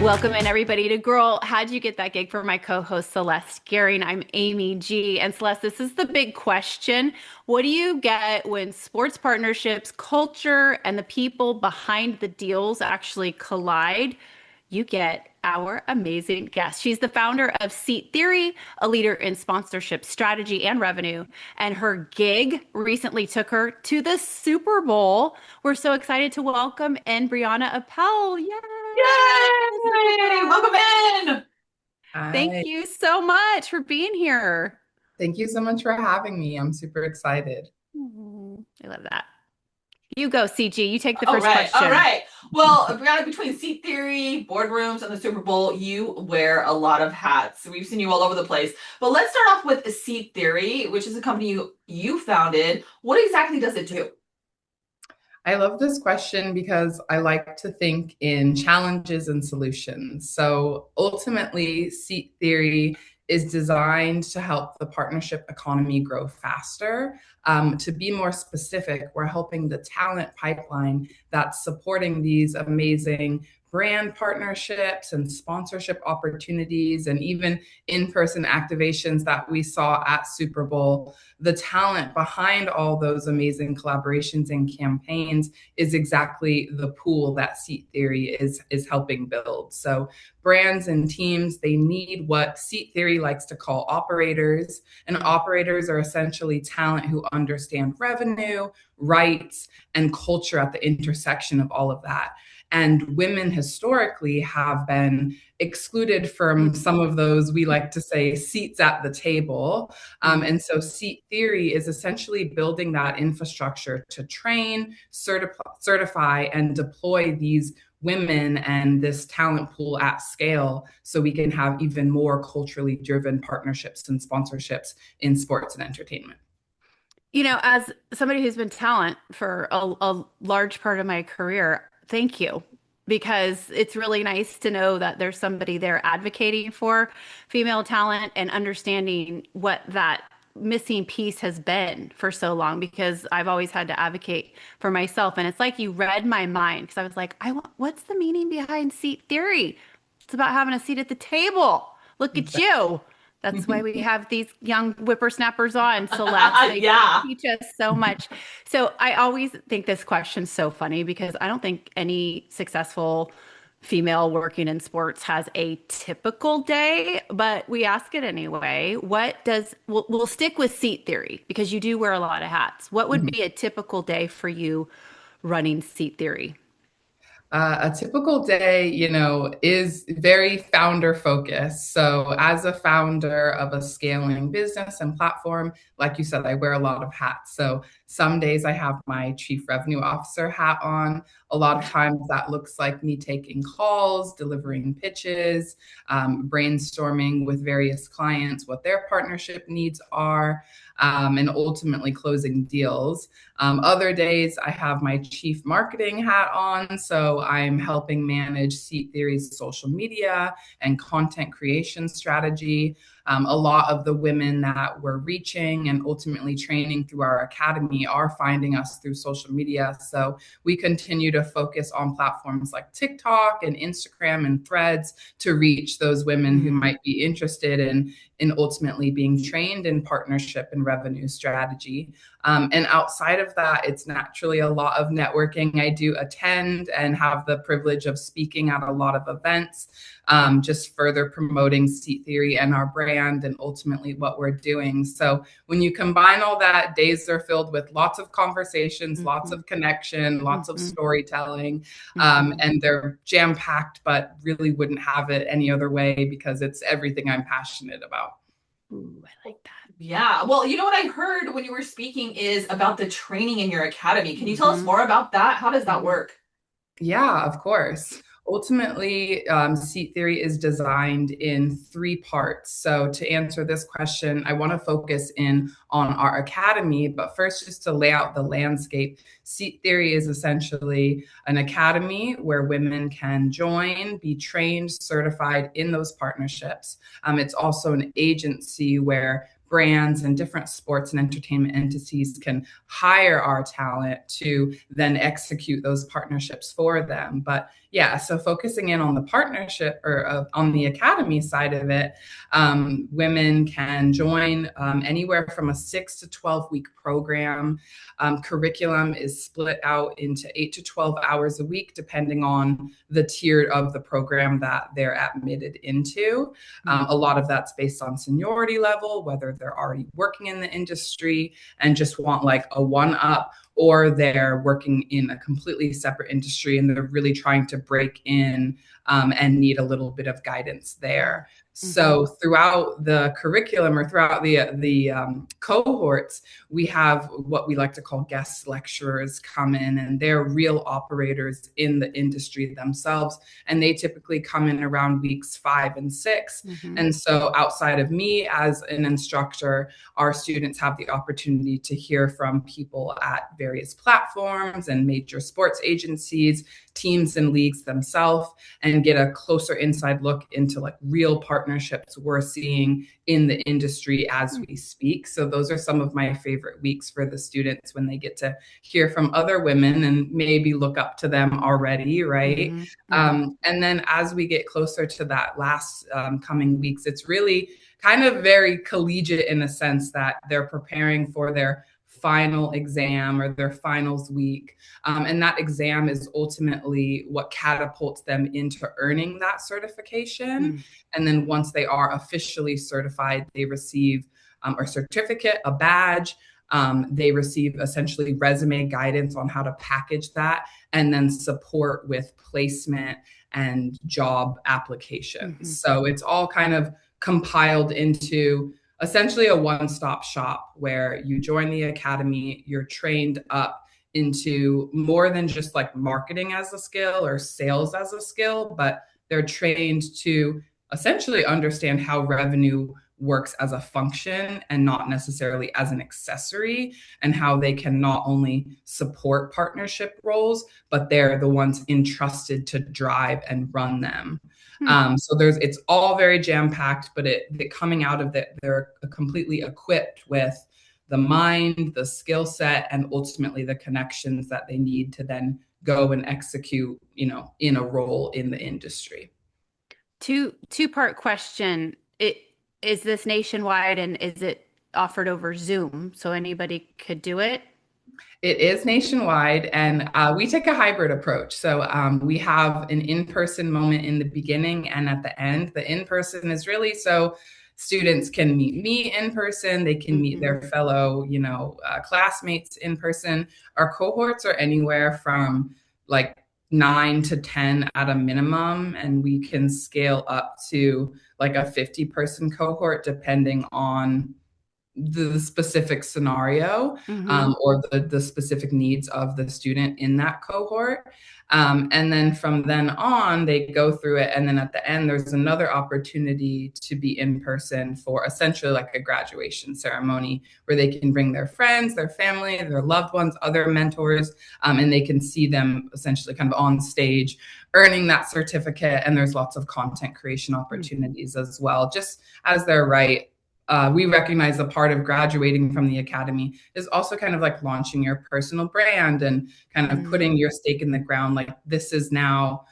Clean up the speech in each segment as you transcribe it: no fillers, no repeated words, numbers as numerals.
Welcome in everybody to Girl, How'd You Get That Gig for my co-host Celeste Gehring. I'm Amy G. And Celeste, this is the big question. What do you get when sports partnerships, culture, and the people behind the deals actually collide? You get our amazing guest. She's the founder of Seat Theory, a leader in sponsorship strategy and revenue. And her gig recently took her to the Super Bowl. We're so excited to welcome in Brianna Appel. Yay! Yay! Welcome in. Thank Hi. you so much for being here. Thank you so much for having me. I'm super excited. I love that. You go, CG. You take the All first right, all question. right. Well, Brianna, between seat theory, boardrooms, and the Super Bowl, you wear a lot of hats. We've seen you all over the place. But let's start off with Seat Theory, which is a company you founded. What exactly does it do? I love this question because I like to think in challenges and solutions. So ultimately, seat theory is designed to help the partnership economy grow faster. To be more specific, we're helping the talent pipeline that's supporting these amazing brand partnerships and sponsorship opportunities and even in-person activations that we saw at Super Bowl. The talent behind all those amazing collaborations and campaigns is exactly the pool that Seat Theory is helping build. So brands and teams, they need what Seat Theory likes to call operators, and operators are essentially talent who understand revenue, rights, and culture at the intersection of all of that. And women historically have been excluded from some of those, we like to say, seats at the table. And so seat theory is essentially building that infrastructure to train, certify, and deploy these women and this talent pool at scale so we can have even more culturally driven partnerships and sponsorships in sports and entertainment. You know, as somebody who's been talent for a large part of my career, thank you. Because it's really nice to know that there's somebody there advocating for female talent and understanding what that missing piece has been for so long. Because I've always had to advocate for myself. And it's like you read my mind because I was like, I want, what's the meaning behind seat theory? It's about having a seat at the table. Look at you. That's why we have these young whippersnappers on, Celeste. They Yeah. teach us so much. So I always think this question's so funny because I don't think any successful female working in sports has a typical day, but we ask it anyway. We'll stick with seat theory because you do wear a lot of hats. What would be a typical day for you running seat theory? A typical day, is very founder focused. So, as a founder of a scaling business and platform, like you said, I wear a lot of hats. So, some days I have my chief revenue officer hat on. A lot of times that looks like me taking calls, delivering pitches, brainstorming with various clients what their partnership needs are, and ultimately closing deals. Other days, I have my chief marketing hat on. So I'm helping manage Seat Theory's social media and content creation strategy. A lot of the women that we're reaching and ultimately training through our academy are finding us through social media. So we continue to focus on platforms like TikTok and Instagram and Threads to reach those women who might be interested in ultimately being trained in partnership and revenue strategy. And outside of that, it's naturally a lot of networking. I do attend and have the privilege of speaking at a lot of events, just further promoting Seat Theory and our brand and ultimately what we're doing. So when you combine all that, days are filled with lots of conversations, lots of connection, lots of Mhm. storytelling, Mhm. and they're jam packed, but really wouldn't have it any other way because it's everything I'm passionate about. Ooh, I like that. Yeah. Well, you know what I heard when you were speaking is about the training in your academy. Can you tell us Mhm. more about that? How does that Mhm. work? Yeah, of course. Ultimately, seat theory is designed in three parts. So, to answer this question, I want to focus in on our academy, but first, just to lay out the landscape, seat theory is essentially an academy where women can join, be trained, certified in those partnerships. It's also an agency where brands and different sports and entertainment entities can hire our talent to then execute those partnerships for them. But yeah, so focusing in on the partnership or on the academy side of it, women can join anywhere from a 6 to 12 week program. Curriculum is split out into 8 to 12 hours a week, depending on the tier of the program that they're admitted into. A lot of that's based on seniority level, whether they're already working in the industry and just want like a one up, or they're working in a completely separate industry and they're really trying to break in and need a little bit of guidance there. So throughout the curriculum or throughout the cohorts, we have what we like to call guest lecturers come in, and they're real operators in the industry themselves. And they typically come in around weeks 5 and 6. And so outside of me as an instructor, our students have the opportunity to hear from people at various platforms and major sports agencies, teams and leagues themselves, and get a closer inside look into like real partnerships we're seeing in the industry as we speak. So those are some of my favorite weeks for the students, when they get to hear from other women and maybe look up to them already, right? And then as we get closer to that last coming weeks, it's really kind of very collegiate in a sense that they're preparing for their final exam or their finals week. And that exam is ultimately what catapults them into earning that certification. And then once they are officially certified, they receive a certificate, a badge. They receive essentially resume guidance on how to package that, and then support with placement and job applications. So it's all kind of compiled into essentially a one-stop shop where you join the academy, you're trained up into more than just like marketing as a skill or sales as a skill, but they're trained to essentially understand how revenue works as a function and not necessarily as an accessory, and how they can not only support partnership roles, but they're the ones entrusted to drive and run them. So it's all very jam-packed, but coming out of it, they're completely equipped with the mind, the skill set, and ultimately the connections that they need to then go and execute, in a role in the industry. Two-part question. Is this nationwide, and is it offered over Zoom so anybody could do it? It is nationwide, and we take a hybrid approach. So we have an in-person moment in the beginning and at the end. The in-person is really so students can meet me in person. They can meet their fellow, classmates in person. Our cohorts are anywhere from like 9 to 10 at a minimum, and we can scale up to like a 50-person cohort depending on the specific scenario or the specific needs of the student in that cohort. And then from then on, they go through it. And then at the end, there's another opportunity to be in person for essentially like a graduation ceremony where they can bring their friends, their family, their loved ones, other mentors, and they can see them essentially kind of on stage earning that certificate. And there's lots of content creation opportunities as well, just as they're right. We recognize a part of graduating from the academy is also kind of like launching your personal brand and kind of putting your stake in the ground. Like, this is now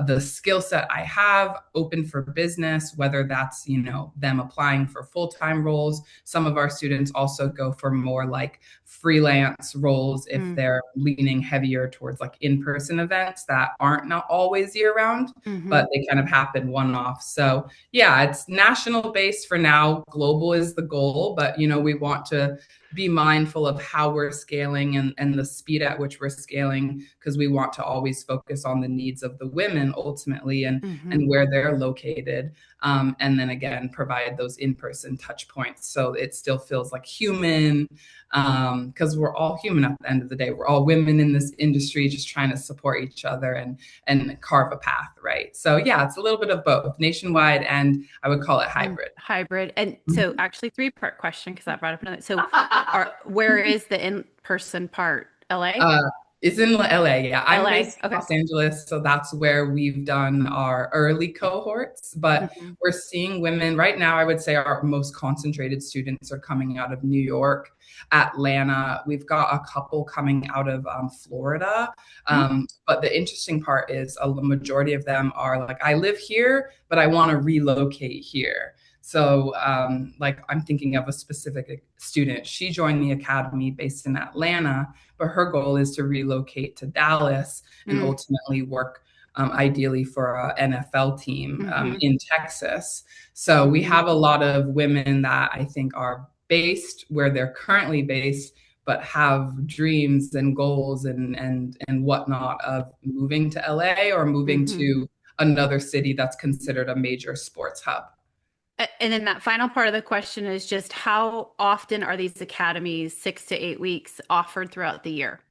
the skill set I have open for business, whether that's, them applying for full-time roles. Some of our students also go for more like freelance roles if they're leaning heavier towards like in-person events that aren't not always year round, but they kind of happen one-off. So yeah, it's national based for now. Global is the goal, but we want to be mindful of how we're scaling and the speed at which we're scaling, because we want to always focus on the needs of the women ultimately and where they're located. And then again, provide those in-person touch points so it still feels like human, because we're all human at the end of the day. We're all women in this industry just trying to support each other and carve a path, right? So yeah, it's a little bit of both, nationwide, and I would call it hybrid. Hybrid. And so actually 3-part question, because that brought up another. So where is the in-person part? LA? It's in LA, yeah. I'm LA. based in Okay. Los Angeles, so that's where we've done our early cohorts. But Mhm. we're seeing women right now. I would say our most concentrated students are coming out of New York, Atlanta. We've got a couple coming out of Florida. But the interesting part is a majority of them are like, I live here, but I want to relocate here. So, like, I'm thinking of a specific student. She joined the academy based in Atlanta, but her goal is to relocate to Dallas and Mm. ultimately work ideally for an NFL team Mhm. in Texas. So we have a lot of women that I think are based where they're currently based, but have dreams and goals and whatnot of moving to LA or moving Mhm. to another city that's considered a major sports hub. And then that final part of the question is just how often are these academies, 6 to 8 weeks, offered throughout the year?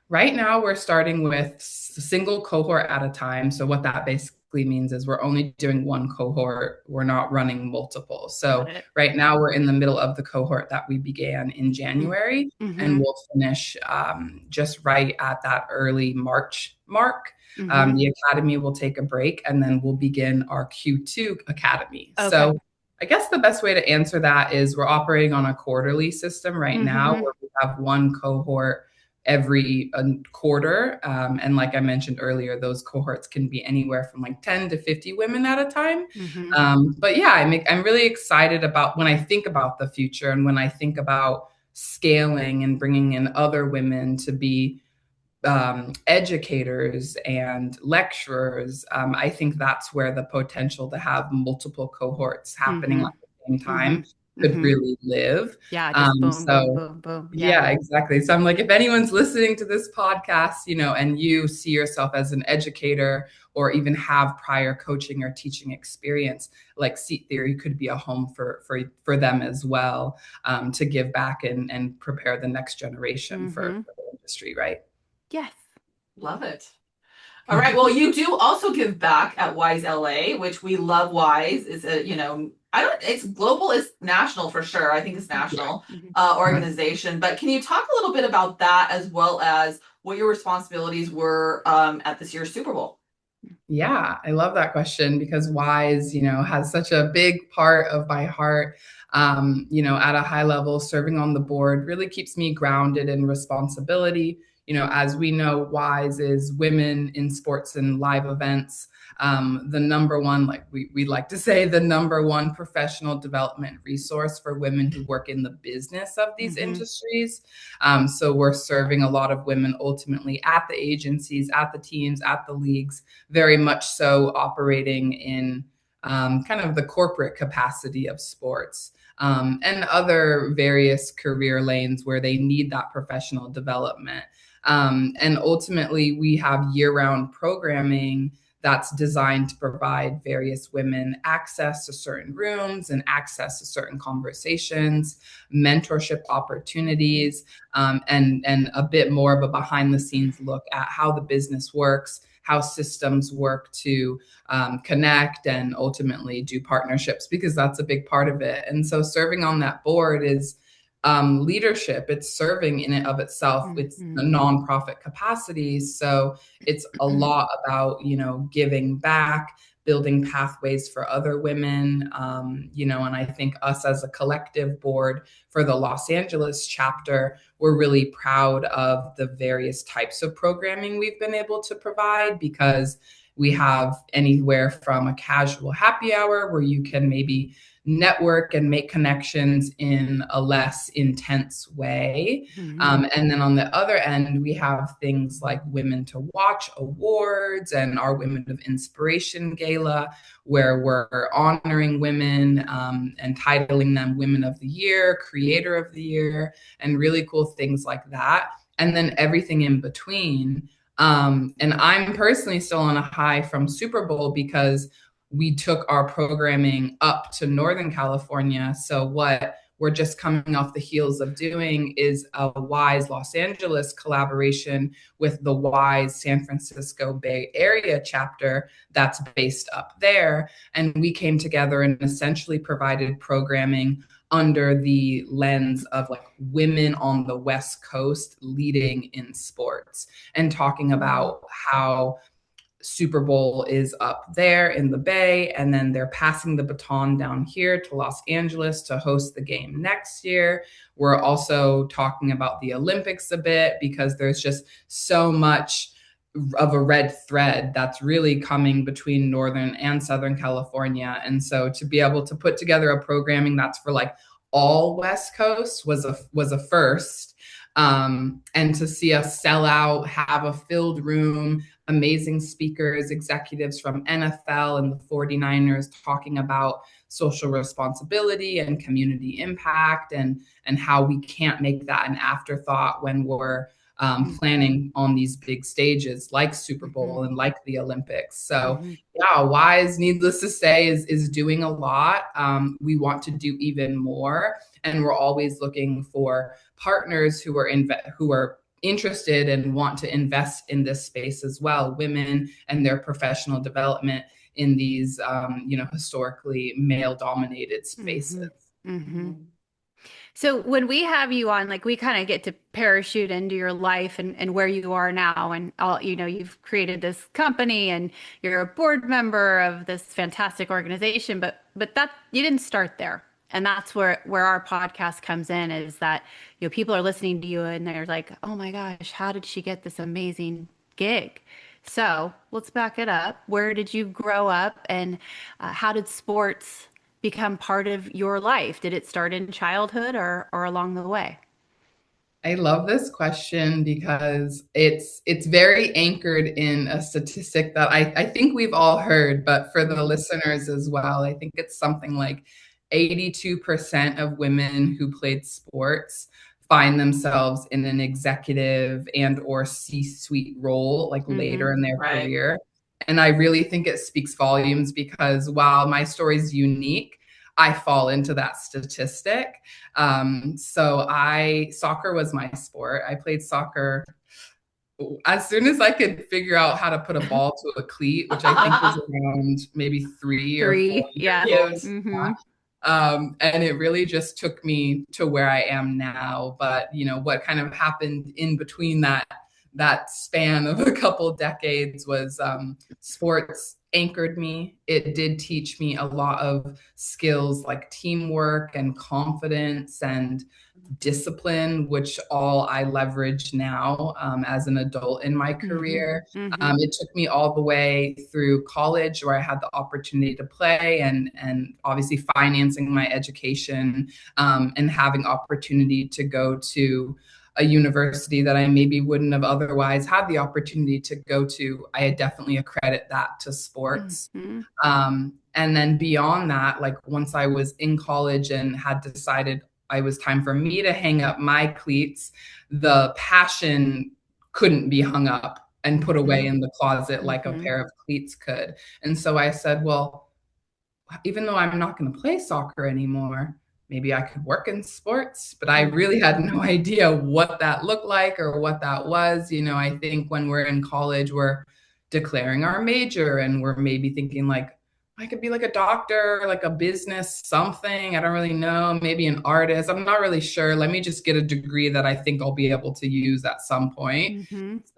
Right now, we're starting with a single cohort at a time. So, what that basically means is we're only doing one cohort, we're not running multiple. Got So, it. right now, we're in the middle of the cohort that we began in January, and Mm-hmm. we'll finish just right at that early March mark. Mm-hmm. The academy will take a break, and then we'll begin our Q2 academy. Okay. So, I guess the best way to answer that is we're operating on a quarterly system right now Mm-hmm. where we have one cohort every quarter. And like I mentioned earlier, those cohorts can be anywhere from like 10 to 50 women at a time. Mm-hmm. But yeah, I'm really excited about when I think about the future and when I think about scaling and bringing in other women to be educators and lecturers. I think that's where the potential to have multiple cohorts happening Mm-hmm. at the same Mm-hmm. time could Mm-hmm. really live. Yeah, just boom, boom, So boom, boom. Yeah. yeah, exactly. So I'm like, if anyone's listening to this podcast, and you see yourself as an educator or even have prior coaching or teaching experience, like Seat Theory could be a home for them as well, to give back and prepare the next generation Mm-hmm. for the industry, right? Yes. Love it. All right. Well, you do also give back at Wise LA, which we love. Wise is a, I don't, it's global, it's national for sure. I think it's Yeah. national Mm-hmm. organization. But can you talk a little bit about that as well as what your responsibilities were at this year's Super Bowl? Yeah, I love that question because WISE, has such a big part of my heart. At a high level, serving on the board really keeps me grounded in responsibility. As we know, WISE is women in sports and live events. The number one, like we like to say, the number one professional development resource for women who work in the business of these Mm-hmm. industries. So we're serving a lot of women ultimately at the agencies, at the teams, at the leagues, very much so operating in kind of the corporate capacity of sports. And other various career lanes where they need that professional development. And ultimately, we have year round programming that's designed to provide various women access to certain rooms and access to certain conversations, mentorship opportunities, and a bit more of a behind the scenes look at how the business works, how systems work to connect and ultimately do partnerships, because that's a big part of it. And so serving on that board is leadership. It's serving in and of itself. It's a Mm-hmm. nonprofit capacity. So it's a lot about, giving back, building pathways for other women, and I think us as a collective board for the Los Angeles chapter, we're really proud of the various types of programming we've been able to provide, because we have anywhere from a casual happy hour where you can maybe network and make connections in a less intense way. Mm-hmm. And then on the other end, we have things like Women to Watch Awards and our Women of Inspiration Gala, where we're honoring women and titling them Women of the Year, Creator of the Year, and really cool things like that. And then everything in between. And I'm personally still on a high from Super Bowl because we took our programming up to Northern California. So what we're just coming off the heels of doing is a WISE Los Angeles collaboration with the WISE San Francisco Bay Area chapter that's based up there. And we came together and essentially provided programming under the lens of like women on the West Coast leading in sports, and talking about how Super Bowl is up there in the Bay, and then they're passing the baton down here to Los Angeles to host the game next year. We're also talking about the Olympics a bit because there's just so much of a red thread that's really coming between Northern and Southern California. And so to be able to put together a programming that's for like all West Coast was a first. And to see us sell out, have a filled room, amazing speakers, executives from NFL and the 49ers talking about social responsibility and community impact, and how we can't make that an afterthought when we're planning on these big stages like Super Bowl and like the Olympics. So yeah, WISE, needless to say, is doing a lot. We want to do even more, and we're always looking for partners who are interested and want to invest in this space as well, women and their professional development in these historically male-dominated spaces. So when we have you on, like, we kind of get to parachute into your life and where you are now, and all, you've created this company and you're a board member of this fantastic organization, but that you didn't start there. And that's where our podcast comes in, is that, people are listening to you and they're like, oh my gosh, how did she get this amazing gig? So let's back it up. Where did you grow up, and how did sports become part of your life? Did it start in childhood or along the way? I love this question because it's very anchored in a statistic that I think we've all heard, but for the listeners as well, I think it's something like 82% of women who played sports find themselves in an executive and or C-suite role like later in their career. And I really think it speaks volumes because while my story is unique, I fall into that statistic. So soccer was my sport. I played soccer as soon as I could figure out how to put a ball to a cleat, which I think was around maybe 3 or 4 years old. And it really just took me to where I am now. But what kind of happened in between that span of a couple decades was sports anchored me. It did teach me a lot of skills like teamwork and confidence and discipline, which all I leverage now as an adult in my career. It took me all the way through college, where I had the opportunity to play, and obviously financing my education, and having opportunity to go to a university that I maybe wouldn't have otherwise had the opportunity to go to. I definitely accredit that to sports. And then beyond that, like once I was in college and had decided it was time for me to hang up my cleats, the passion couldn't be hung up and put away in the closet like a pair of cleats could. And so I said, well, even though I'm not going to play soccer anymore, maybe I could work in sports. But I really had no idea what that looked like or what that was. I think when we're in college, we're declaring our major and we're maybe thinking like, I could be like a doctor, like a business something. I don't really know. Maybe an artist. I'm not really sure. Let me just get a degree that I think I'll be able to use at some point.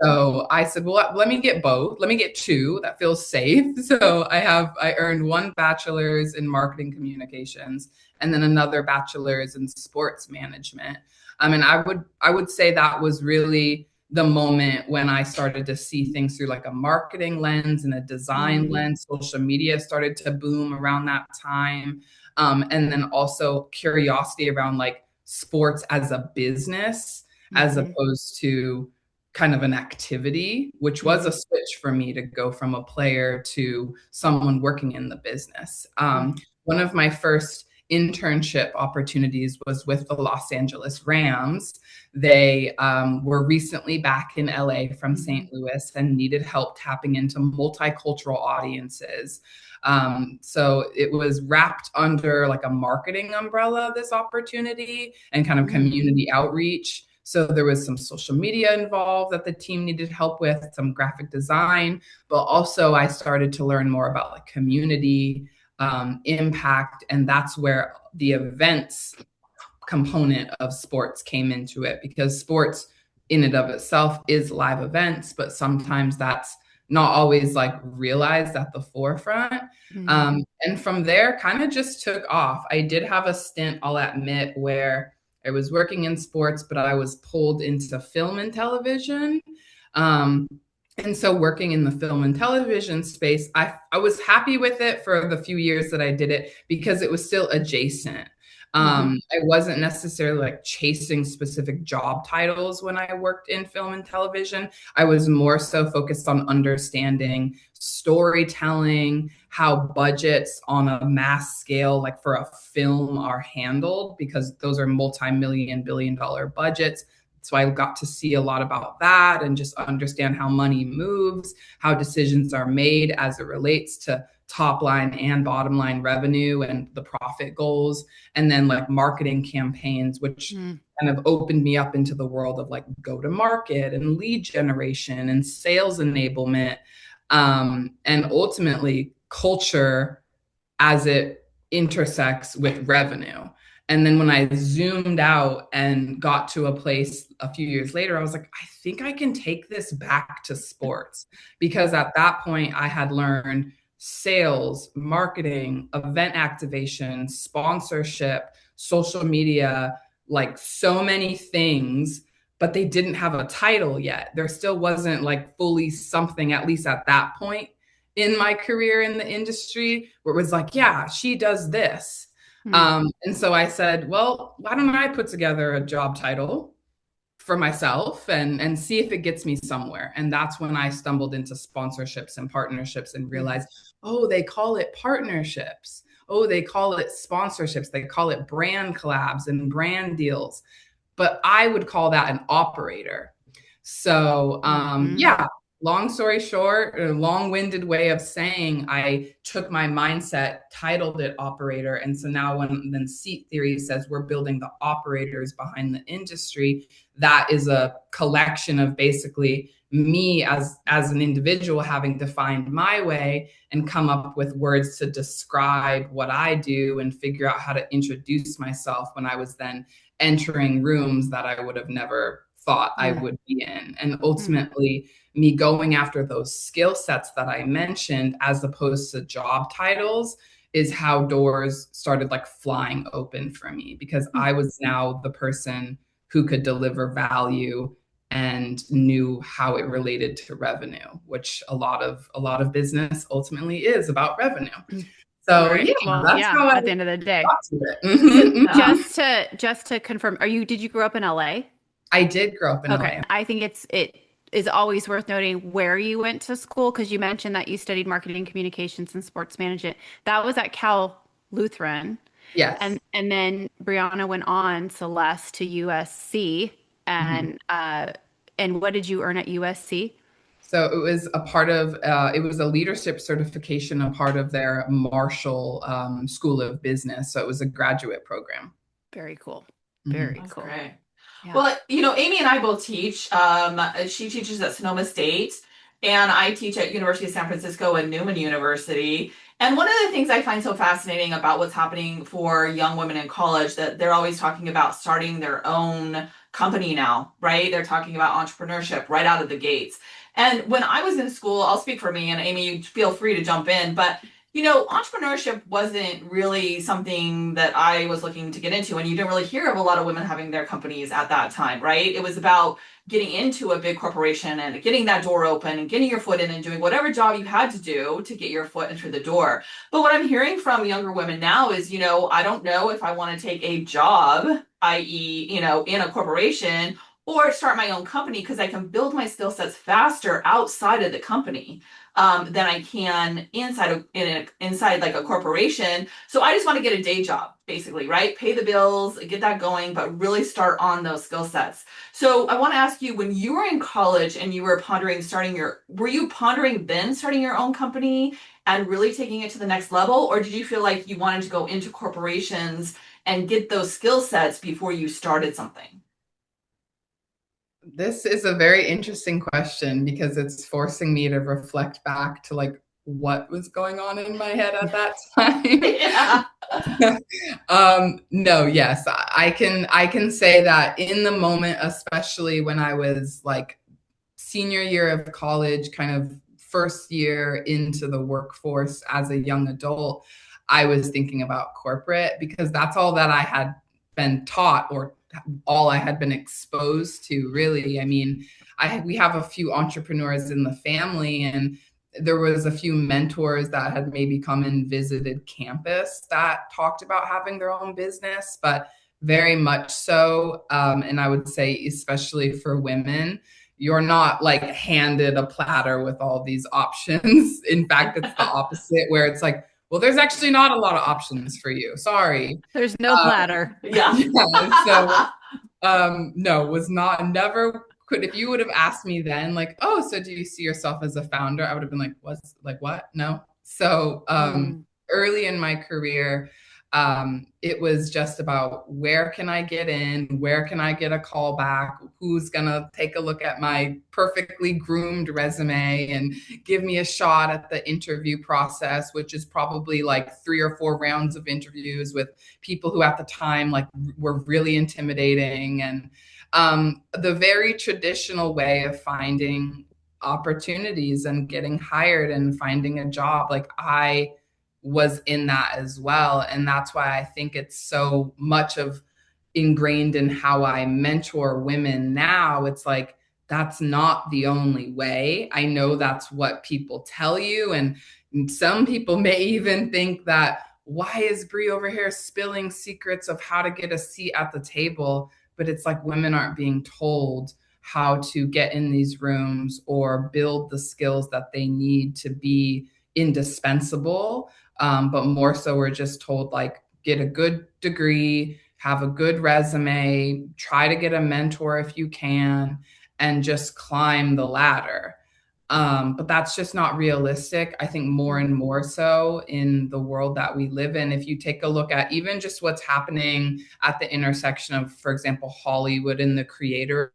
So I said, well, let me get both. Let me get two. That feels safe. So I earned one bachelor's in marketing communications and then another bachelor's in sports management. And I would say that was really the moment when I started to see things through like a marketing lens and a design lens. Social media started to boom around that time. And then also curiosity around like sports as a business, as opposed to kind of an activity, which was a switch for me to go from a player to someone working in the business. One of my first internship opportunities was with the Los Angeles Rams. They were recently back in LA from St. Louis and needed help tapping into multicultural audiences. So it was wrapped under like a marketing umbrella, this opportunity, and kind of community outreach. So there was some social media involved that the team needed help with, some graphic design, but also I started to learn more about like community impact. And that's where the events component of sports came into it, because sports in and of itself is live events, but sometimes that's not always like realized at the forefront. And from there, kind of just took off. I did have a stint, I'll admit, where I was working in sports, but I was pulled into film and television. And so working in the film and television space, I was happy with it for the few years that I did it because it was still adjacent. I wasn't necessarily like chasing specific job titles when I worked in film and television. I was more so focused on understanding storytelling, how budgets on a mass scale, like for a film, are handled, because those are multi-million, billion-dollar budgets. So I got to see a lot about that and just understand how money moves, how decisions are made as it relates to top line and bottom line revenue and the profit goals, and then like marketing campaigns, which kind of opened me up into the world of like go to market and lead generation and sales enablement, and ultimately culture as it intersects with revenue. And then when I zoomed out and got to a place a few years later, I was like, I think I can take this back to sports, because at that point I had learned sales, marketing, event activation, sponsorship, social media, like so many things, but they didn't have a title yet. There still wasn't like fully something, at least at that point in my career in the industry, where it was like, yeah, she does this. And so I said, well, why don't I put together a job title for myself and see if it gets me somewhere. And that's when I stumbled into sponsorships and partnerships and realized, oh, they call it partnerships. Oh, they call it sponsorships. They call it brand collabs and brand deals. But I would call that an operator. So yeah, long story short, a long-winded way of saying, I took my mindset, titled it operator. And so now when then Seat Theory says we're building the operators behind the industry, that is a collection of basically me as an individual having defined my way and come up with words to describe what I do and figure out how to introduce myself when I was then entering rooms that I would have never thought I would be in. And ultimately, me going after those skill sets that I mentioned, as opposed to job titles, is how doors started like flying open for me, because I was now the person who could deliver value and knew how it related to revenue, which a lot of business ultimately is about revenue. So Right. yeah, Well, that's yeah, how I at the end of the day. got to it. Just to confirm, did you grow up in LA? I did grow up in Okay. LA. I think it is always worth noting where you went to school, because you mentioned that you studied marketing communications and sports management. That was at Cal Lutheran. Yes. And then Brianna went on, Celeste, to USC. And what did you earn at USC? So it was a part of, it was a leadership certification, a part of their Marshall School of Business. So it was a graduate program. Very cool. Mhm. Very That's cool. great. Yeah. Well, Amy and I both teach. She teaches at Sonoma State, and I teach at University of San Francisco and Newman University. And one of the things I find so fascinating about what's happening for young women in college, that they're always talking about starting their own company now, right? They're talking about entrepreneurship right out of the gates. And when I was in school, I'll speak for me, and Amy, you feel free to jump in, but entrepreneurship wasn't really something that I was looking to get into, and you didn't really hear of a lot of women having their companies at that time, right? It was about getting into a big corporation and getting that door open and getting your foot in and doing whatever job you had to do to get your foot into the door. But what I'm hearing from younger women now is, I don't know if I want to take a job, i.e., in a corporation, or start my own company, because I can build my skill sets faster outside of the company than I can inside like a corporation. So I just want to get a day job, basically, right? Pay the bills, get that going, but really start on those skill sets. So I want to ask you, when you were in college and you were pondering were you pondering then starting your own company and really taking it to the next level? Or did you feel like you wanted to go into corporations and get those skill sets before you started something? This is a very interesting question, because it's forcing me to reflect back to like what was going on in my head at that time. Yeah. No, yes, I can say that in the moment, especially when I was like senior year of college, kind of first year into the workforce as a young adult, I was thinking about corporate because that's all that I had been taught or all I had been exposed to, really. I mean, we have a few entrepreneurs in the family, and there was a few mentors that had maybe come and visited campus that talked about having their own business, but very much so. And I would say, especially for women, you're not like handed a platter with all these options. In fact, it's the opposite, where it's like, well, there's actually not a lot of options for you. Sorry. There's no platter. Yeah. Yeah. So no, was not, never could. If you would have asked me then, like, oh, so do you see yourself as a founder? I would have been like, what's like what? No. So Mm. early in my career, it was just about where can I get in? Where can I get a call back? Who's gonna take a look at my perfectly groomed resume and give me a shot at the interview process, which is probably like 3 or 4 rounds of interviews with people who at the time like were really intimidating, and the very traditional way of finding opportunities and getting hired and finding a job. Like I was in that as well. And that's why I think it's so much of ingrained in how I mentor women now. It's like, that's not the only way. I know that's what people tell you. And some people may even think that, why is Brie over here spilling secrets of how to get a seat at the table? But it's like women aren't being told how to get in these rooms or build the skills that they need to be indispensable. But more so, we're just told like, get a good degree, have a good resume, try to get a mentor if you can, and just climb the ladder. But that's just not realistic. I think more and more so in the world that we live in. If you take a look at even just what's happening at the intersection of, for example, Hollywood and the creator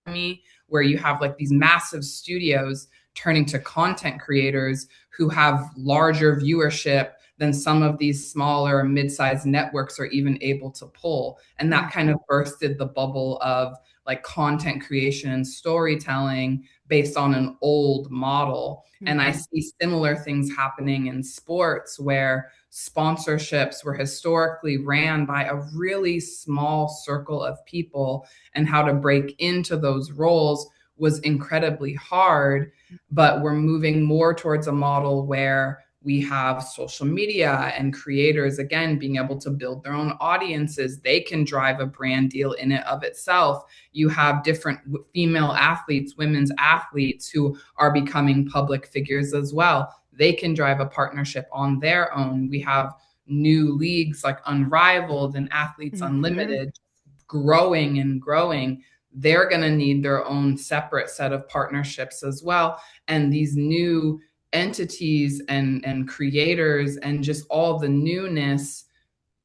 economy, where you have like these massive studios turning to content creators who have larger viewership than some of these smaller mid-sized networks are even able to pull. And that kind of bursted the bubble of like content creation and storytelling based on an old model. And I see similar things happening in sports, where sponsorships were historically ran by a really small circle of people, and how to break into those roles was incredibly hard. But we're moving more towards a model where we have social media and creators, again, being able to build their own audiences. They can drive a brand deal in and of itself. You have different female athletes, women's athletes who are becoming public figures as well. They can drive a partnership on their own. We have new leagues like Unrivaled and Athletes Unlimited growing and growing. They're going to need their own separate set of partnerships as well. And these new entities and creators and just all the newness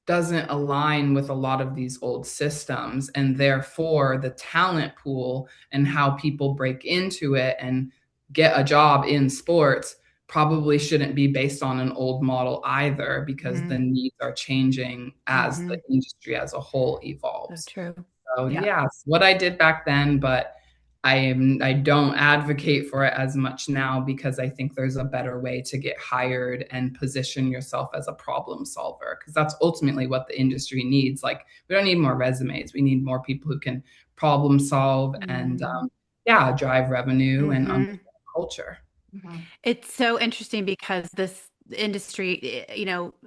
doesn't align with a lot of these old systems. And therefore, the talent pool and how people break into it and get a job in sports probably shouldn't be based on an old model either, because the needs are changing as the industry as a whole So evolves. true. So Yeah. yes, what I did back then, but I don't advocate for it as much now, because I think there's a better way to get hired and position yourself as a problem solver, because that's ultimately what the industry needs. Like, we don't need more resumes. We need more people who can problem solve and yeah, drive revenue and understand culture. It's so interesting because this industry,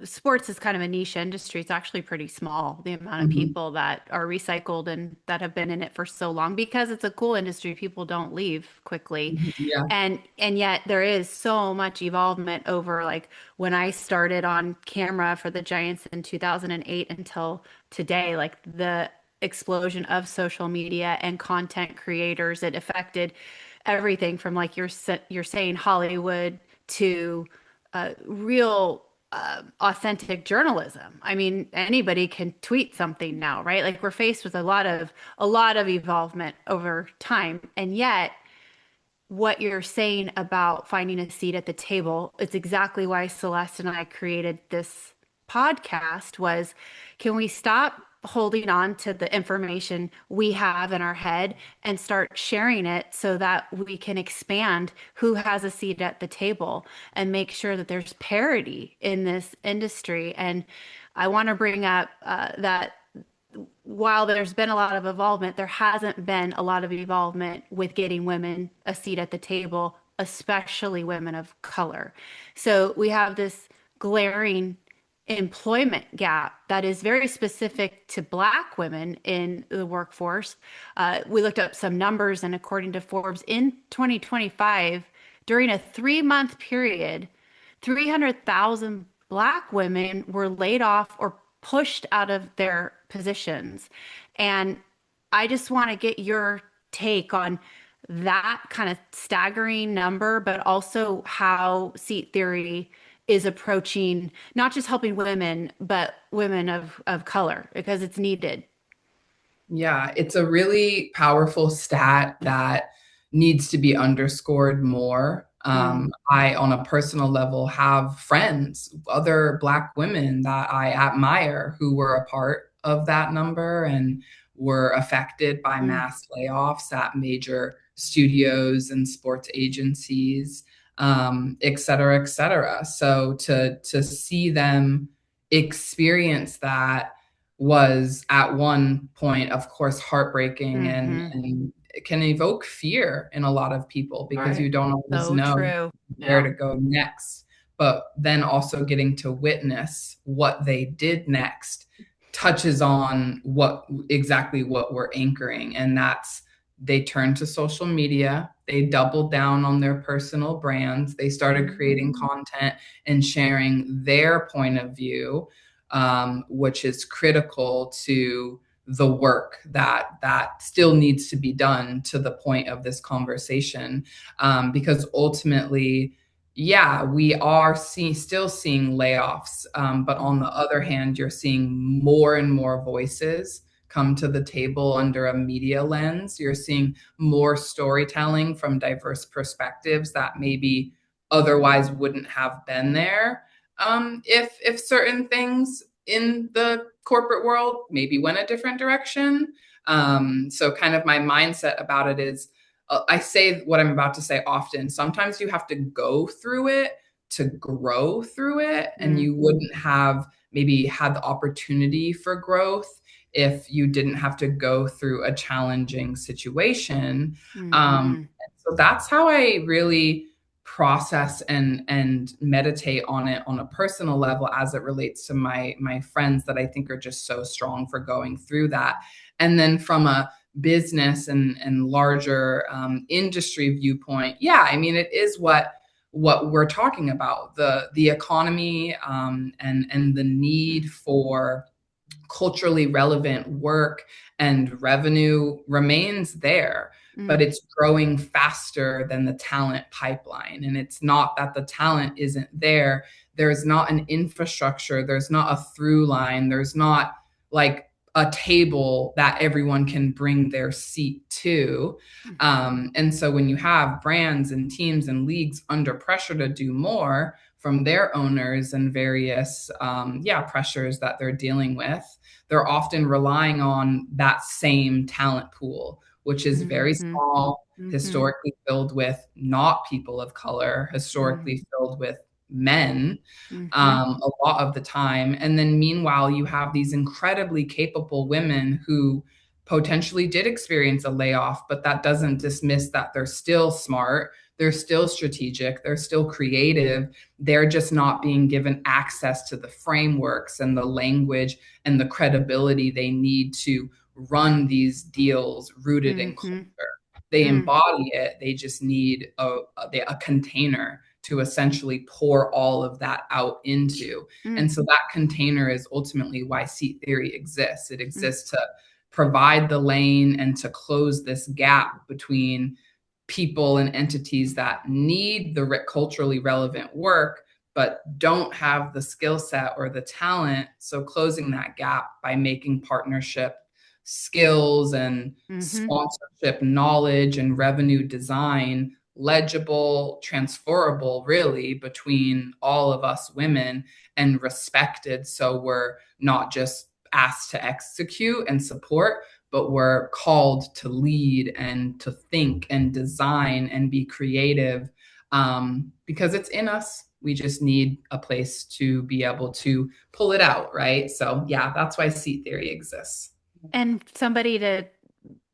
sports is kind of a niche industry. It's actually pretty small, the amount of Mhm. people that are recycled and that have been in it for so long, because it's a cool industry. People don't leave quickly. Yeah. And yet there is so much evolvement over like when I started on camera for the Giants in 2008 until today, like the explosion of social media and content creators. It affected everything from like you're saying Hollywood to real authentic journalism. I mean, anybody can tweet something now, right? Like we're faced with a lot of evolvement over time, and yet what you're saying about finding a seat at the table. It's exactly why Celeste and I created this podcast was, can we stop holding on to the information we have in our head and start sharing it so that we can expand who has a seat at the table and make sure that there's parity in this industry. And I want to bring up that while there's been a lot of involvement, there hasn't been a lot of involvement with getting women a seat at the table, especially women of color. So we have this glaring employment gap that is very specific to Black women in the workforce. We looked up some numbers, and according to Forbes, in 2025, during a 3-month period, 300,000 Black women were laid off or pushed out of their positions. And I just want to get your take on that kind of staggering number, but also how seat theory is approaching not just helping women, but women of color, because it's needed. Yeah, it's a really powerful stat that needs to be underscored more. Mm, I, on a personal level, have friends, other Black women that I admire who were a part of that number and were affected by mm, mass layoffs at major studios and sports agencies, et cetera, et cetera. So to see them experience that was at one point, of course, heartbreaking hmm. and it can evoke fear in a lot of people because Right. you don't always So know true. where Yeah. to go next. But then also getting to witness what they did next touches on what we're anchoring. And that's they turned to social media, they doubled down on their personal brands, they started creating Mhm. content and sharing their point of view, which is critical to the work that still needs to be done to the point of this conversation, because ultimately, yeah, we are still seeing layoffs, but on the other hand, you're seeing more and more voices come to the table under a media lens. You're seeing more storytelling from diverse perspectives that maybe otherwise wouldn't have been there, if certain things in the corporate world maybe went a different direction. So kind of my mindset about it is, I say what I'm about to say often. Sometimes you have to go through it to grow through it, and Mm, you wouldn't have maybe had the opportunity for growth if you didn't have to go through a challenging situation. hmm. So that's how I really process and meditate on it on a personal level as it relates to my friends that I think are just so strong for going through that. And then from a business and larger industry viewpoint, yeah, I mean it is what we're talking about, the economy, and the need for culturally relevant work and revenue remains there, but Mm, it's growing faster than the talent pipeline. And it's not that the talent isn't there. There's not an infrastructure, there's not a through line, there's not like a table that everyone can bring their seat to. And so when you have brands and teams and leagues under pressure to do more from their owners and various pressures that they're dealing with, they're often relying on that same talent pool, which is very hmm. small, Hmm. historically filled with not people of color, Hmm. historically filled with men, Hmm. a lot of the time. And then meanwhile, you have these incredibly capable women who potentially did experience a layoff, but that doesn't dismiss that they're still smart, they're still strategic, they're still creative. They're just not being given access to the frameworks and the language and the credibility they need to run these deals rooted in Hmm. culture. They Mm, embody it. They just need a container to essentially pour all of that out into. mm, And so that container is ultimately why seat theory exists. It mm, exists to provide the lane and to close this gap between people and entities that need the culturally relevant work but don't have the skill set or the talent. So closing that gap by making partnership skills and mm-hmm. sponsorship knowledge and revenue design legible, transferable really between all of us women and respected. So we're not just asked to execute and support, but we're called to lead and to think and design and be creative, because it's in us. We just need a place to be able to pull it out, right? So yeah, that's why seat theory exists. And somebody to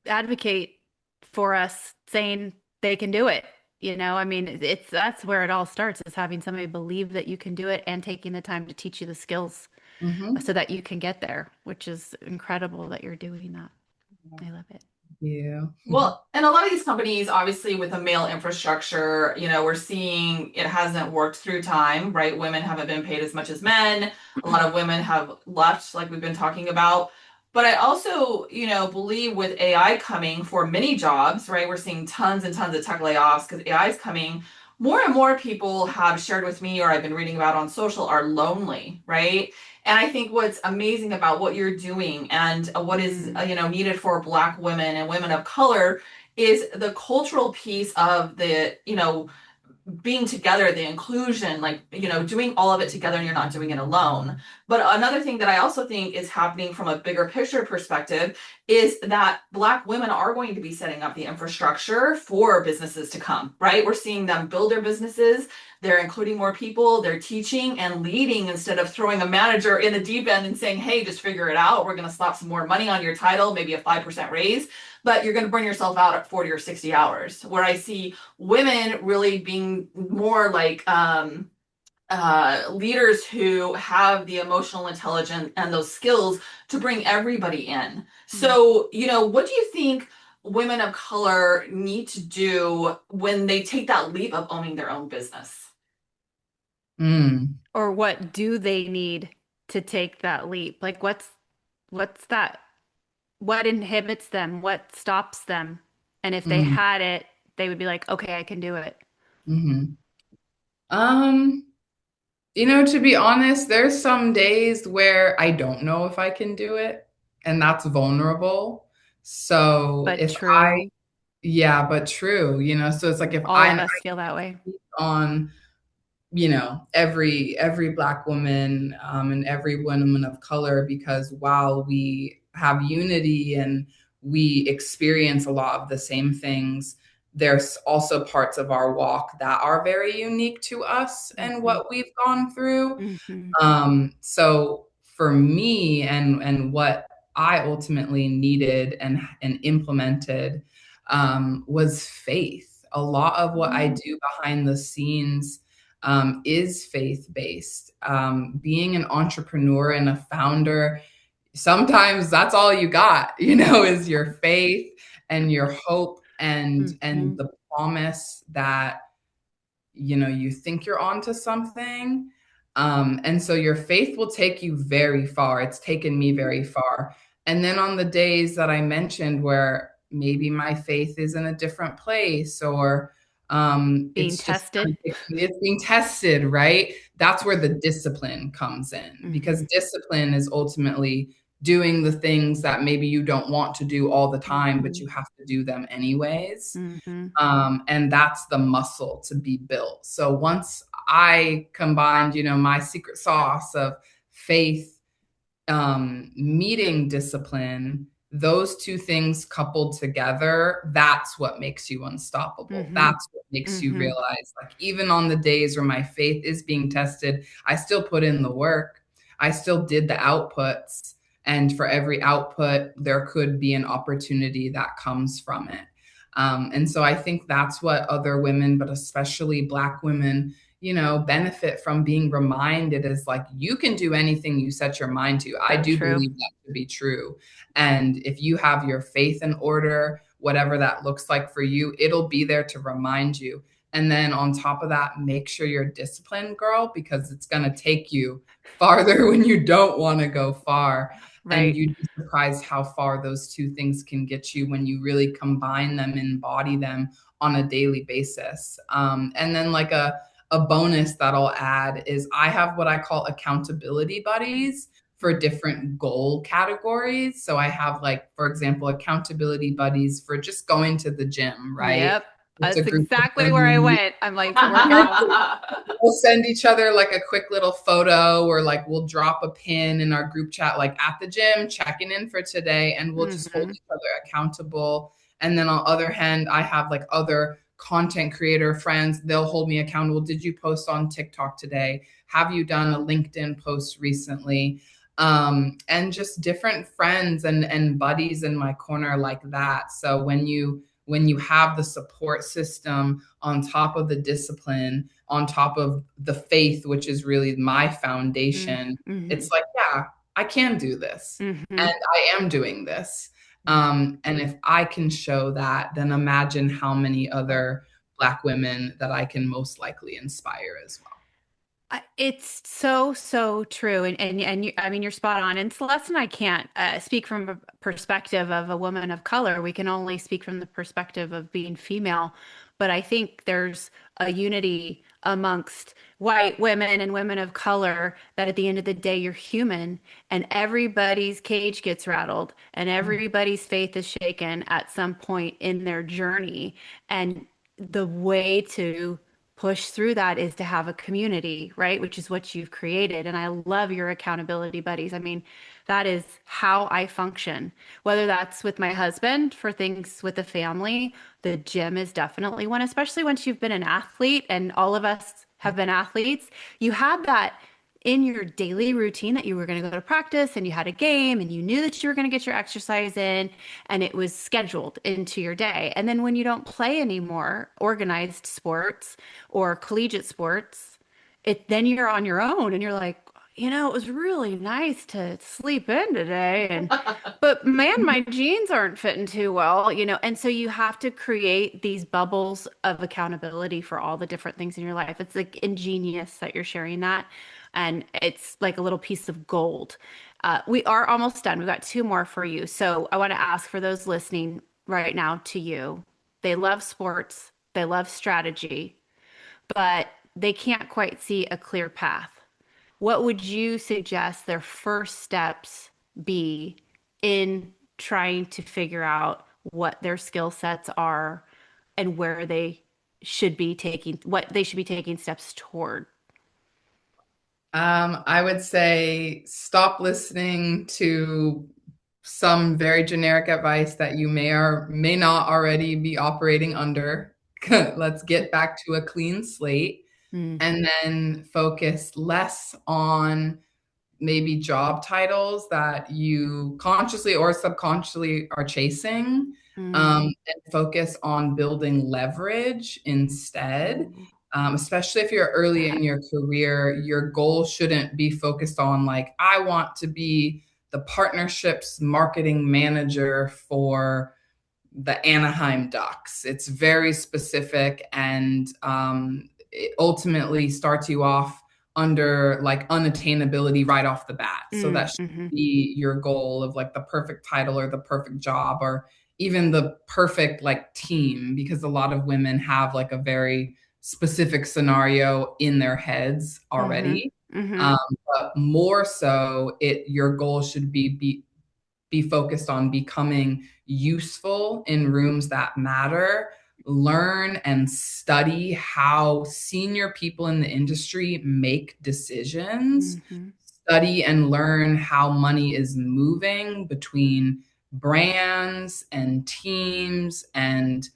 advocate for us saying they can do it. I mean, it's that's where it all starts is having somebody believe that you can do it and taking the time to teach you the skills Mm-hmm. so that you can get there, which is incredible that you're doing that. I love it. Yeah. Well, and a lot of these companies, obviously, with a male infrastructure, we're seeing it hasn't worked through time, right? Women haven't been paid as much as men. A lot of women have left, like we've been talking about. But I also, believe with AI coming for many jobs, right? We're seeing tons and tons of tech layoffs because AI is coming. More and more people have shared with me, or I've been reading about on social, are lonely, right? And I think what's amazing about what you're doing and what is needed for Black women and women of color is the cultural piece of the being together, the inclusion, like, doing all of it together and you're not doing it alone. But another thing that I also think is happening from a bigger picture perspective is that Black women are going to be setting up the infrastructure for businesses to come, right? We're seeing them build their businesses. They're including more people, they're teaching and leading instead of throwing a manager in the deep end and saying, hey, just figure it out. We're going to slap some more money on your title, maybe a 5% raise, but you're going to burn yourself out at 40 or 60 hours. Where I see women really being more like leaders who have the emotional intelligence and those skills to bring everybody in. So, what do you think women of color need to do when they take that leap of owning their own business? Mm. Or what do they need to take that leap? Like what's that? What inhibits them? What stops them? And if they Mm. had it, they would be like, okay, I can do it. Mm-hmm. Um, to be honest, there's some days where I don't know if I can do it, and that's vulnerable. So But if I, true, yeah, but true, so it's like if all I of us feel that way. on every Black woman, and every woman of color, because while we have unity and we experience a lot of the same things, there's also parts of our walk that are very unique to us and Hmm. what we've gone through. Hmm. So for me, and what I ultimately needed and implemented, was faith. A lot of what I do behind the scenes, is faith based. Being an entrepreneur and a founder, sometimes that's all you got, is your faith and your hope and Hmm. the promise that you think you're onto something. And so your faith will take you very far. It's taken me very far. And then on the days that I mentioned where maybe my faith is in a different place, or Being tested. it's being tested, right? That's where the discipline comes in, because Hmm. discipline is ultimately doing the things that maybe you don't want to do all the time, but Hmm. you have to do them anyways. Hmm. And that's the muscle to be built. So once I combined, my secret sauce of faith, meeting discipline, those two things coupled together, that's what makes you unstoppable. Hmm. That's what makes you Hmm. realize, like, even on the days where my faith is being tested, I still put in the work. I still did the outputs. And for every output, there could be an opportunity that comes from it. And so I think that's what other women, but especially Black women, benefit from being reminded, is like, you can do anything you set your mind to. I So do true. believe that to be true. And if you have your faith in order, whatever that looks like for you, it'll be there to remind you. And then on top of that, make sure you're disciplined, girl, because it's going to take you farther when you don't want to go far. And Right. you'd be surprised how far those two things can get you when you really combine them and embody them on a daily basis. And then, like, a bonus that I'll add is I have what I call accountability buddies for different goal categories. So I have, like, for example, accountability buddies for just going to the gym, right? Yep. It's a That's group of exactly where I women. went. I'm like to work out. We'll send each other like a quick little photo, or like we'll drop a pin in our group chat, like at the gym, checking in for today, and we'll just hold Hmm. each other accountable. And then on the other hand, I have like other content creator friends. They'll hold me accountable. Did you post on TikTok today? Have you done a LinkedIn post recently? And just different friends and buddies in my corner like that. So when you have the support system on top of the discipline, on top of the faith, which is really my foundation, Hmm. it's like, yeah, I can do this. Hmm. And I am doing this. And if I can show that, then imagine how many other Black women that I can most likely inspire as well. It's so, so true. And you, I mean, you're spot on. And Celeste and I can't speak from a perspective of a woman of color. We can only speak from the perspective of being female. But I think there's a unity amongst white women and women of color that at the end of the day, you're human and everybody's cage gets rattled and everybody's faith is shaken at some point in their journey. And the way to push through that is to have a community, right? Which is what you've created. And I love your accountability buddies. I mean, that is how I function, whether that's with my husband for things with the family. The gym is definitely one, especially once you've been an athlete, and all of us have been athletes. You have that in your daily routine that you were going to go to practice and you had a game and you knew that you were going to get your exercise in and it was scheduled into your day. And then when you don't play anymore, organized sports or collegiate sports, it then you're on your own and you're like, it was really nice to sleep in today and but man, my jeans aren't fitting too well. And so you have to create these bubbles of accountability for all the different things in your life. It's like ingenious that you're sharing that. And it's like a little piece of gold. We are almost done. We've got two more for you. So I want to ask for those listening right now to you. They love sports, they love strategy, but they can't quite see a clear path. What would you suggest their first steps be in trying to figure out what their skill sets are and where they should be taking, what they should be taking steps toward? I would say stop listening to some very generic advice that you may or may not already be operating under. Let's get back to a clean slate Mm, and then focus less on maybe job titles that you consciously or subconsciously are chasing, mm, and focus on building leverage instead. ooh, Especially if you're early in your career, your goal shouldn't be focused on like, I want to be the partnerships marketing manager for the Anaheim Ducks. It's very specific, and it ultimately starts you off under like unattainability right off the bat. So that should mhm, be your goal of like the perfect title or the perfect job or even the perfect like team, because a lot of women have like a very specific scenario in their heads mhm, already. mhm, Um, but more so, your goal should be focused on becoming useful in rooms that matter. Learn and study how senior people in the industry make decisions. mhm, Study and learn how money is moving between brands and teams and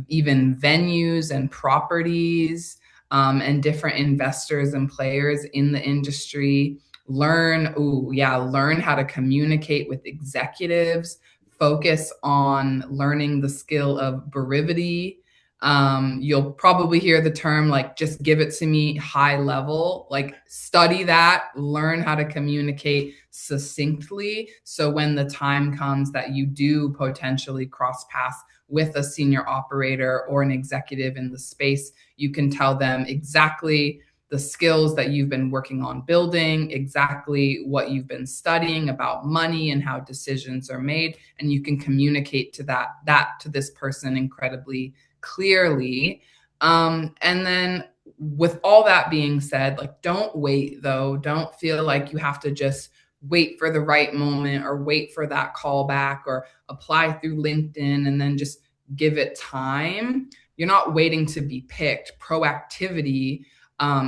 even venues and properties, and different investors and players in the industry. Learn how to communicate with executives. Focus on learning the skill of brevity. You'll probably hear the term like, just give it to me high level. Like, study that, learn how to communicate succinctly. So when the time comes that you do potentially cross paths with a senior operator or an executive in the space, you can tell them exactly the skills that you've been working on building, exactly what you've been studying about money and how decisions are made, and you can communicate to that to this person incredibly clearly. And then with all that being said, like, don't wait though. Don't feel like you have to just wait for the right moment or wait for that call back or apply through LinkedIn and then just give it time. you're not waiting to be picked. Proactivity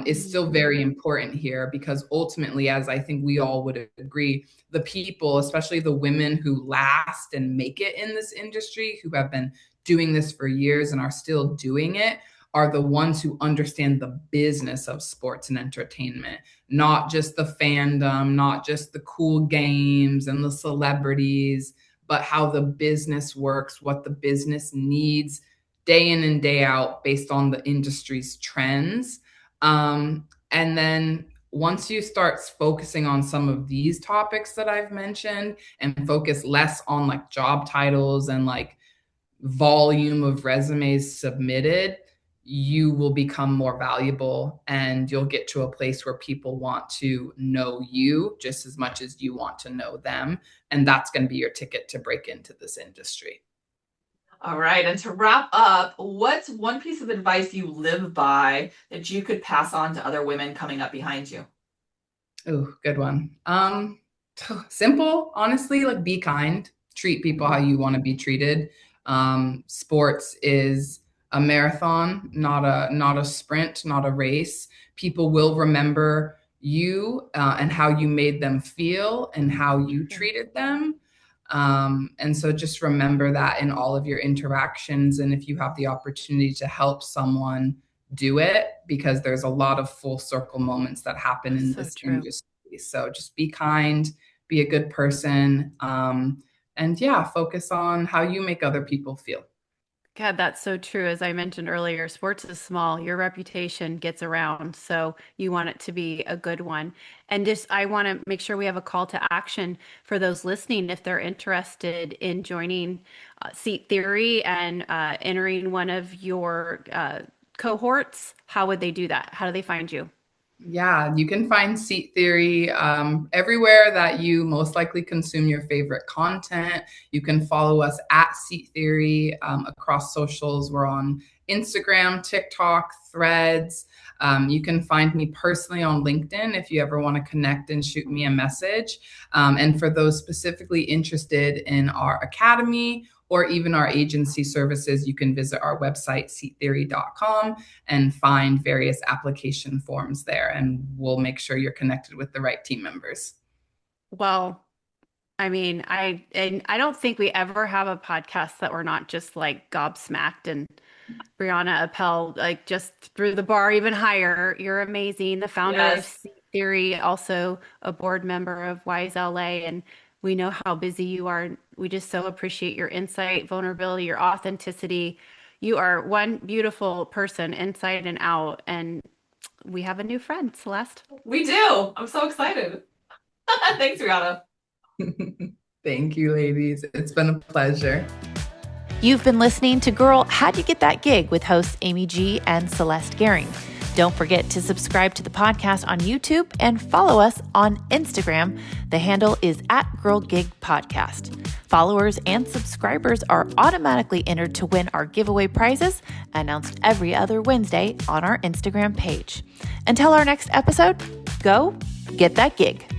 is still very important here, because ultimately, as I think we all would agree, the people, especially the women who last and make it in this industry, who have been doing this for years and are still doing it, are the ones who understand the business of sports and entertainment, not just the fandom, not just the cool games and the celebrities, but how the business works, what the business needs day in and day out based on the industry's trends. And then once you start focusing on some of these topics that I've mentioned and focus less on like job titles and like volume of resumes submitted, you will become more valuable, and you'll get to a place where people want to know you just as much as you want to know them. And that's going to be your ticket to break into this industry. All right. And to wrap up, what's one piece of advice you live by that you could pass on to other women coming up behind you? Oh, good one. Simple, honestly, like be kind, treat people how you want to be treated. Sports is a marathon, not a sprint, not a race. People will remember you and how you made them feel and how you treated them. And so just remember that in all of your interactions. And if you have the opportunity to help someone, do it, because there's a lot of full circle moments that happen in this industry. So just be kind, be a good person. And yeah, focus on how you make other people feel. God, that's so true. As I mentioned earlier, sports is small. Your reputation gets around, so you want it to be a good one. And just, I want to make sure we have a call to action for those listening. If they're interested in joining Seat Theory and entering one of your cohorts, how would they do that? How do they find you? Yeah, you can find Seat Theory everywhere that you most likely consume your favorite content. You can follow us at Seat Theory across socials. We're on Instagram, TikTok, Threads. You can find me personally on LinkedIn if you ever want to connect and shoot me a message. And for those specifically interested in our academy or even our agency services, you can visit our website, seattheory.com, and find various application forms there. And we'll make sure you're connected with the right team members. Well, I mean, I don't think we ever have a podcast that we're not just like gobsmacked, and Brianna Appel, like just threw the bar even higher. You're amazing. The founder of Seat Theory, also a board member of Wise LA, and we know how busy you are. We just so appreciate your insight, vulnerability, your authenticity. You are one beautiful person inside and out, and we have a new friend, Celeste. We do. I'm so excited. Thanks, Brianna. Thank you, ladies. It's been a pleasure. You've been listening to Girl, How'd You Get That Gig with hosts Amy G and Celeste Gehring. Don't forget to subscribe to the podcast on YouTube and follow us on Instagram. The handle is @GirlGigPodcast. Followers and subscribers are automatically entered to win our giveaway prizes, announced every other Wednesday on our Instagram page. Until our next episode, go get that gig.